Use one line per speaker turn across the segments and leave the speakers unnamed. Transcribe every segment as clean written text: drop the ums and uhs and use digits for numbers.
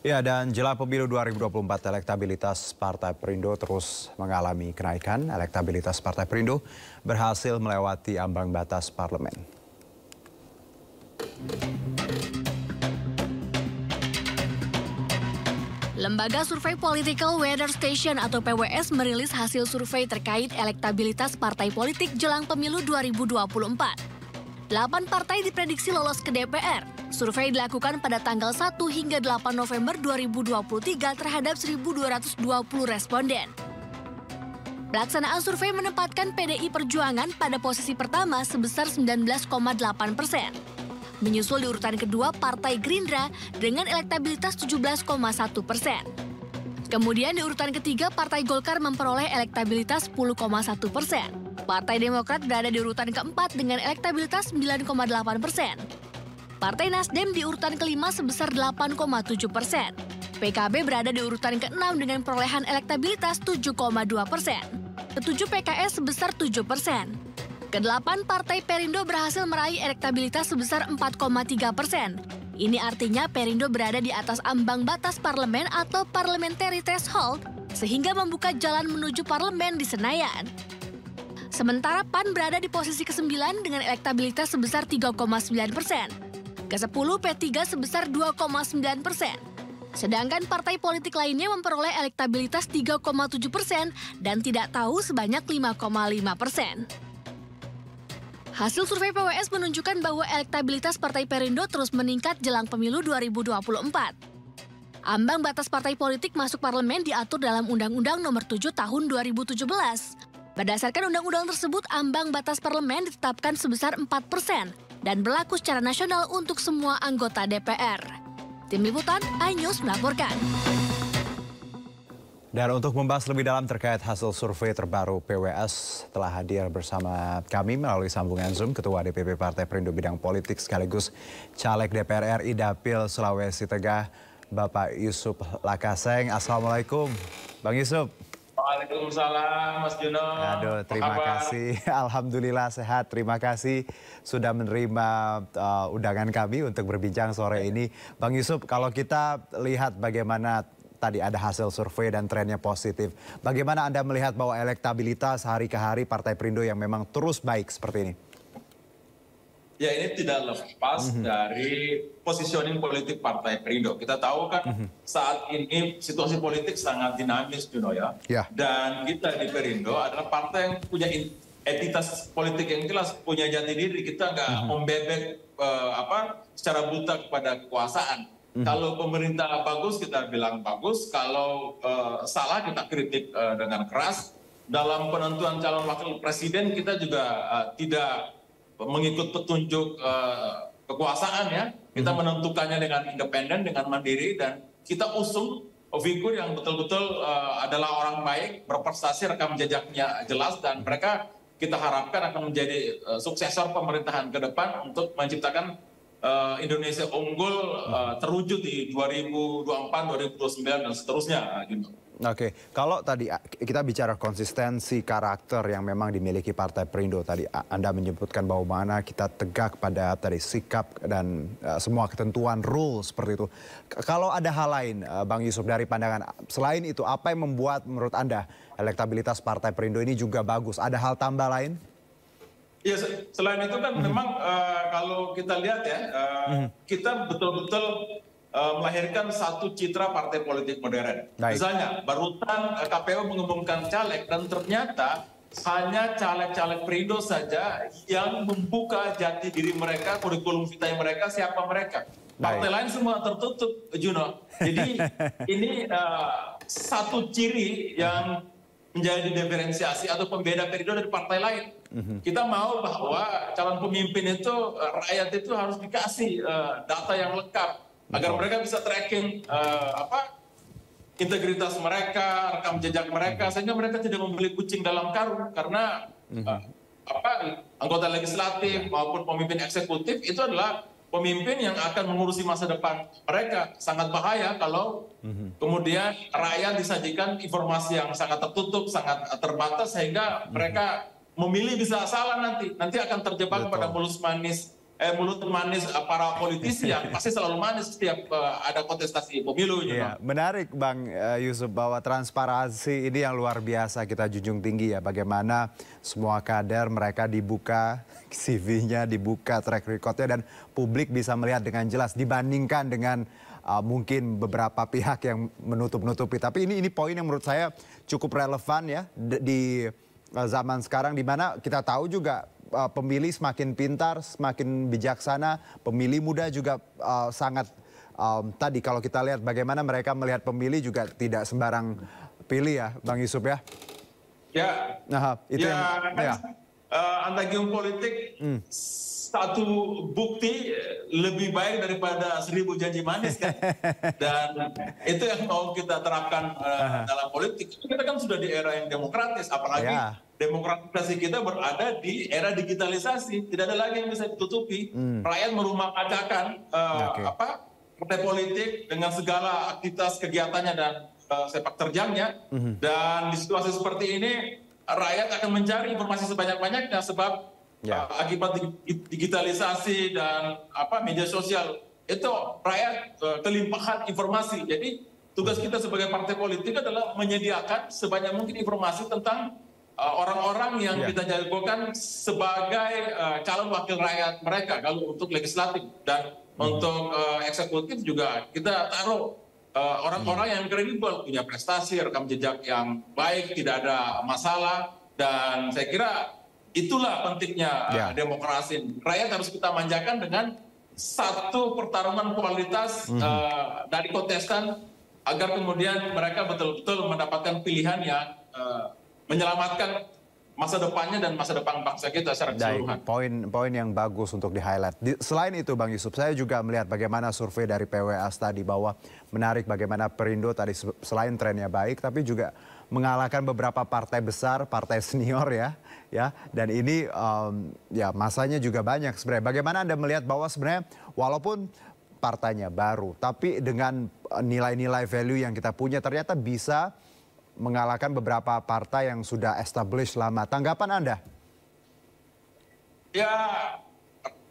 Ya, dan jelang pemilu 2024, elektabilitas Partai Perindo terus mengalami kenaikan. Elektabilitas Partai Perindo berhasil melewati ambang batas parlemen.
Lembaga Survei Political Weather Station atau PWS merilis hasil survei terkait elektabilitas partai politik jelang pemilu 2024. 8 partai diprediksi lolos ke DPR. Survei dilakukan pada tanggal 1 hingga 8 November 2023 terhadap 1.220 responden. Pelaksanaan survei menempatkan PDI Perjuangan pada posisi pertama sebesar 19,8%. Menyusul di urutan kedua Partai Gerindra dengan elektabilitas 17,1%. Kemudian di urutan ketiga Partai Golkar memperoleh elektabilitas 10,1%. Partai Demokrat berada di urutan keempat dengan elektabilitas 9,8%. Partai Nasdem di urutan kelima sebesar 8,7%. PKB berada di urutan keenam dengan perolehan elektabilitas 7,2%. Ketujuh PKS sebesar 7%. Kedelapan Partai Perindo berhasil meraih elektabilitas sebesar 4,3%. Ini artinya Perindo berada di atas ambang batas parlemen atau parliamentary threshold, sehingga membuka jalan menuju parlemen di Senayan. Sementara PAN berada di posisi ke-9 dengan elektabilitas sebesar 3,9%. Ke-10 P3 sebesar 2,9%. Sedangkan partai politik lainnya memperoleh elektabilitas 3,7% dan tidak tahu sebanyak 5,5%. Hasil survei PWS menunjukkan bahwa elektabilitas Partai Perindo terus meningkat jelang pemilu 2024. Ambang batas partai politik masuk parlemen diatur dalam Undang-Undang Nomor 7 Tahun 2017. Berdasarkan undang-undang tersebut, ambang batas parlemen ditetapkan sebesar 4% dan berlaku secara nasional untuk semua anggota DPR. Tim Liputan, iNews melaporkan.
Dan untuk membahas lebih dalam terkait hasil survei terbaru PWS, telah hadir bersama kami melalui sambungan Zoom Ketua DPP Partai Perindo Bidang Politik sekaligus Caleg DPR RI Dapil Sulawesi Tengah, Bapak Yusuf Lakaseng. Assalamualaikum, Bang Yusuf.
Waalaikumsalam, Mas Juno.
Aduh, terima kasih. Alhamdulillah sehat. Terima kasih sudah menerima undangan kami untuk berbincang sore ini. Bang Yusuf, kalau kita lihat bagaimana tadi ada hasil survei dan trennya positif, bagaimana Anda melihat bahwa elektabilitas hari ke hari Partai Perindo yang memang terus baik seperti ini?
Ya, ini tidak lepas dari positioning politik Partai Perindo. Kita tahu kan saat ini situasi politik sangat dinamis, Juno ya. Dan kita di Perindo adalah partai yang punya entitas politik yang jelas, punya jati diri. Kita nggak membebek secara buta kepada kekuasaan. Kalau pemerintah bagus kita bilang bagus, kalau salah kita kritik dengan keras. Dalam penentuan calon wakil presiden kita juga tidak mengikut petunjuk kekuasaan ya. Kita menentukannya dengan independen, dengan mandiri, dan kita usung figur yang betul-betul adalah orang baik, berprestasi, rekam jejaknya jelas, dan mereka kita harapkan akan menjadi suksesor pemerintahan ke depan untuk menciptakan Indonesia unggul terwujud di 2024, 2029 dan seterusnya gitu.
Oke, kalau tadi kita bicara konsistensi karakter yang memang dimiliki Partai Perindo, tadi Anda menyebutkan bahwa mana kita tegak pada tadi sikap dan semua ketentuan rule seperti itu. Kalau ada hal lain, Bang Yusuf, dari pandangan selain itu, apa yang membuat menurut Anda elektabilitas Partai Perindo ini juga bagus? Ada hal tambah lain?
Ya, selain itu kan memang kalau kita lihat ya, kita betul-betul melahirkan satu citra partai politik modern. Misalnya, barusan KPU mengumumkan caleg dan ternyata hanya caleg-caleg Perindo saja yang membuka jati diri mereka, kurikulum vitae mereka, siapa mereka. Partai lain semua tertutup, Juno. Jadi ini satu ciri yang menjadi diferensiasi atau pembeda Perindo dari partai lain. Kita mau bahwa calon pemimpin itu, rakyat itu harus dikasih data yang lengkap agar mereka bisa tracking integritas mereka, rekam jejak mereka, sehingga mereka tidak membeli kucing dalam karung, karena anggota legislatif maupun pemimpin eksekutif itu adalah pemimpin yang akan mengurusi masa depan mereka. Sangat bahaya kalau kemudian rakyat disajikan informasi yang sangat tertutup, sangat terbatas, sehingga mereka memilih bisa salah nanti akan terjebak pada mulus manis mulut manis para politisi yang pasti selalu manis setiap ada kontestasi pemilu.
Iya, menarik Bang Yusuf bahwa transparansi ini yang luar biasa kita junjung tinggi ya. Bagaimana semua kader mereka dibuka CV-nya, dibuka track record-nya dan publik bisa melihat dengan jelas dibandingkan dengan mungkin beberapa pihak yang menutup-nutupi. Tapi ini poin yang menurut saya cukup relevan ya di zaman sekarang, di mana kita tahu juga pemilih semakin pintar, semakin bijaksana, pemilih muda juga sangat tadi kalau kita lihat bagaimana mereka melihat pemilih juga tidak sembarang pilih ya, Bang Yusuf ya.
Ya.
Nah, itu
ya,
yang
kan,
ya.
Antagium politik satu bukti lebih baik daripada 1000 janji manis kan. Dan itu yang mau kita terapkan dalam politik. Kita kan sudah di era yang demokratis, apalagi demokratisasi kita berada di era digitalisasi. Tidak ada lagi yang bisa ditutupi. Rakyat merumah kacakan partai politik dengan segala aktivitas kegiatannya dan sepak terjangnya. Dan di situasi seperti ini rakyat akan mencari informasi sebanyak-banyaknya sebab akibat digitalisasi dan media sosial itu rakyat kelimpahan informasi. Jadi tugas kita sebagai partai politik adalah menyediakan sebanyak mungkin informasi tentang orang-orang yang kita jagokan sebagai calon wakil rakyat mereka kalau untuk legislatif, dan untuk eksekutif juga kita taruh orang-orang yang kredibel, punya prestasi, rekam jejak yang baik, tidak ada masalah. Dan saya kira itulah pentingnya demokrasi. Rakyat harus kita manjakan dengan satu pertarungan kualitas dari kontestan agar kemudian mereka betul-betul mendapatkan pilihan yang menyelamatkan masa depannya dan masa depan bangsa kita secara keseluruhan.
Poin yang bagus untuk di-highlight. Selain itu Bang Yusuf, saya juga melihat bagaimana survei dari PWAS tadi, bahwa menarik bagaimana Perindo tadi selain trennya baik, tapi juga mengalahkan beberapa partai besar, partai senior ya. Dan ini masanya juga banyak sebenarnya. Bagaimana Anda melihat bahwa sebenarnya walaupun partainya baru, tapi dengan nilai-nilai value yang kita punya ternyata bisa mengalahkan beberapa partai yang sudah established lama. Tanggapan Anda?
Ya,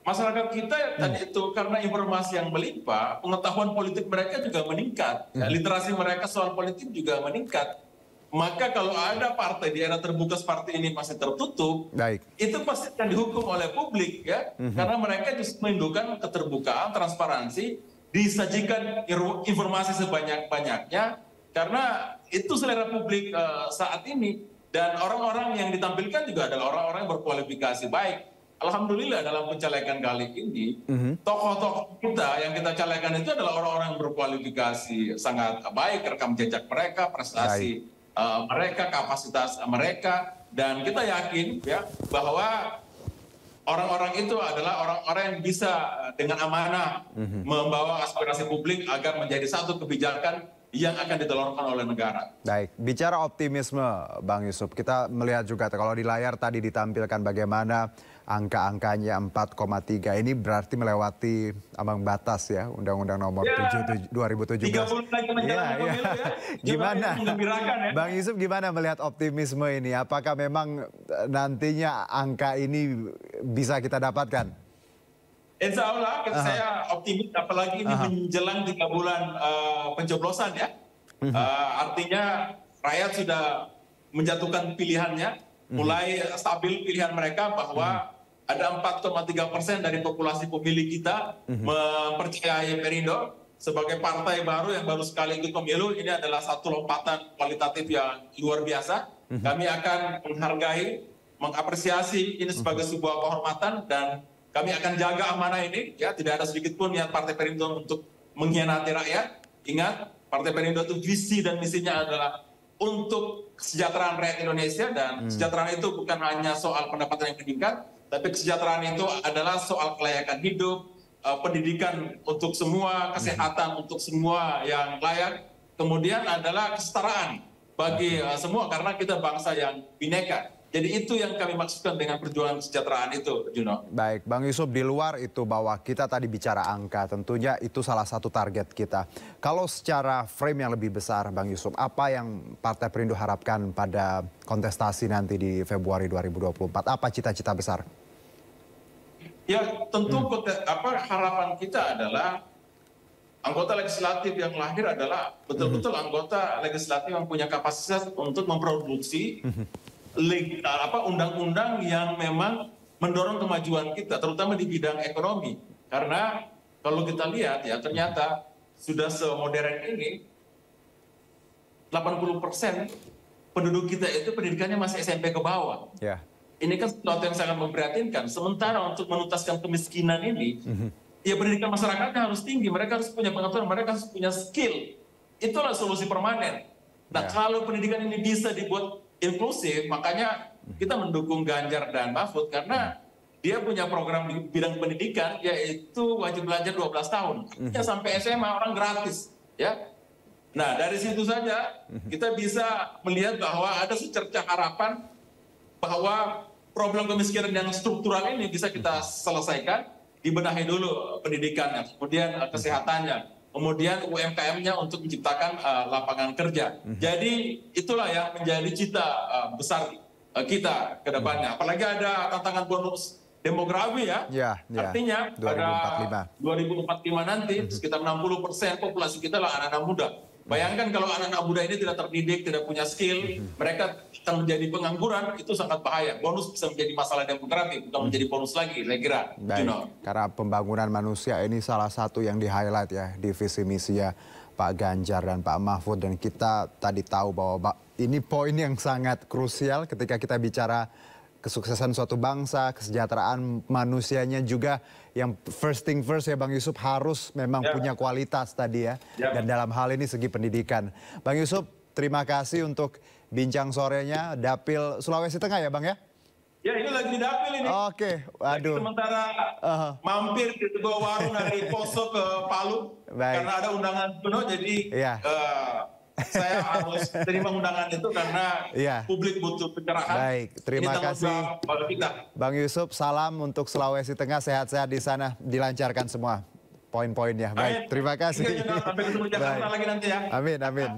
masyarakat kita tadi itu karena informasi yang melimpah, pengetahuan politik mereka juga meningkat. Literasi mereka soal politik juga meningkat. Maka kalau ada partai di era terbuka seperti ini masih tertutup, itu pasti akan dihukum oleh publik ya. Karena mereka justru merindukan keterbukaan, transparansi, disajikan informasi sebanyak-banyaknya. Karena itu selera publik saat ini, dan orang-orang yang ditampilkan juga adalah orang-orang yang berkualifikasi baik. Alhamdulillah dalam pencalekan kali ini, tokoh-tokoh kita yang kita calekan itu adalah orang-orang yang berkualifikasi sangat baik, rekam jejak mereka, prestasi mereka, kapasitas mereka, dan kita yakin ya bahwa orang-orang itu adalah orang-orang yang bisa dengan amanah membawa aspirasi publik agar menjadi satu kebijakan yang akan ditelurkan oleh negara.
Baik, bicara optimisme Bang Yusuf, kita melihat juga kalau di layar tadi ditampilkan bagaimana angka-angkanya 4,3. Ini berarti melewati ambang batas ya, Undang-Undang Nomor 7 2017.
3 bulan lagi menjelang pemilu ya.
Gimana?
Ya.
Bang Yusuf gimana melihat optimisme ini? Apakah memang nantinya angka ini bisa kita dapatkan?
Insya Allah saya optimis, apalagi ini menjelang 3 bulan pencoblosan ya. Artinya rakyat sudah menjatuhkan pilihannya, mulai stabil pilihan mereka bahwa ada 4,3% dari populasi pemilih kita mempercayai Perindo sebagai partai baru yang baru sekali ikut pemilu. Ini adalah satu lompatan kualitatif yang luar biasa. Kami akan menghargai, mengapresiasi ini sebagai sebuah kehormatan, dan kami akan jaga amanah ini, ya. Tidak ada sedikit pun niat Partai Perindo untuk mengkhianati rakyat. Ingat, Partai Perindo itu visi dan misinya adalah untuk kesejahteraan rakyat Indonesia, dan kesejahteraan itu bukan hanya soal pendapatan yang meningkat, tapi kesejahteraan itu adalah soal kelayakan hidup, pendidikan untuk semua, kesehatan untuk semua yang layak, kemudian adalah kesetaraan bagi semua, karena kita bangsa yang bineka. Jadi itu yang kami maksudkan dengan perjuangan kesejahteraan itu, Juno.
Baik, Bang Yusuf, di luar itu bahwa kita tadi bicara angka, tentunya itu salah satu target kita. Kalau secara frame yang lebih besar, Bang Yusuf, apa yang Partai Perindo harapkan pada kontestasi nanti di Februari 2024? Apa cita-cita besar?
Ya tentu harapan kita adalah anggota legislatif yang lahir adalah betul-betul anggota legislatif yang punya kapasitas untuk memproduksi undang-undang yang memang mendorong kemajuan kita, terutama di bidang ekonomi. Karena kalau kita lihat ya ternyata sudah semodern ini 80% penduduk kita itu pendidikannya masih SMP ke bawah. Yeah. Ini kan sesuatu yang sangat memprihatinkan. Sementara untuk menuntaskan kemiskinan ini, ya pendidikan masyarakatnya harus tinggi. Mereka harus punya pengetahuan, mereka harus punya skill. Itulah solusi permanen. Nah, kalau pendidikan ini bisa dibuat inklusif, makanya kita mendukung Ganjar dan Mahfud karena dia punya program di bidang pendidikan, yaitu wajib belajar 12 tahun. Artinya sampai SMA orang gratis, ya. Nah, dari situ saja kita bisa melihat bahwa ada secercah harapan bahwa problem kemiskinan yang struktural ini bisa kita selesaikan, dibenahi dulu pendidikannya, kemudian kesehatannya, kemudian UMKM-nya untuk menciptakan lapangan kerja. Jadi itulah yang menjadi cita besar kita ke depannya. Apalagi ada tantangan bonus demografi ya. Artinya 2045. Pada 2045 nanti sekitar 60% populasi kita adalah anak-anak muda. Bayangkan kalau anak-anak muda ini tidak terdidik, tidak punya skill, mereka akan menjadi pengangguran, itu sangat bahaya. Bonus bisa menjadi masalah demografi, bukan menjadi bonus lagi, saya kira.
Karena pembangunan manusia ini salah satu yang di-highlight ya di visi misi ya Pak Ganjar dan Pak Mahfud. Dan kita tadi tahu bahwa ini poin yang sangat krusial ketika kita bicara kesuksesan suatu bangsa, kesejahteraan manusianya juga yang first thing first ya Bang Yusuf harus memang punya kualitas tadi ya. Dan dalam hal ini segi pendidikan. Bang Yusuf, terima kasih untuk bincang sorenya Dapil Sulawesi Tengah ya Bang ya?
Ya ini lagi di Dapil ini.
Oke, waduh.
Sementara mampir di sebuah warung dari Poso ke Palu. Karena ada undangan penuh jadi saya harus terima undangan itu karena publik butuh pencerahan.
Baik, terima kasih Bang Yusuf. Salam untuk Sulawesi Tengah, sehat-sehat di sana, dilancarkan semua poin-poinnya. Baik, terima kasih.
Sampai ketemu Jakarta lagi nanti ya.
Amin, amin.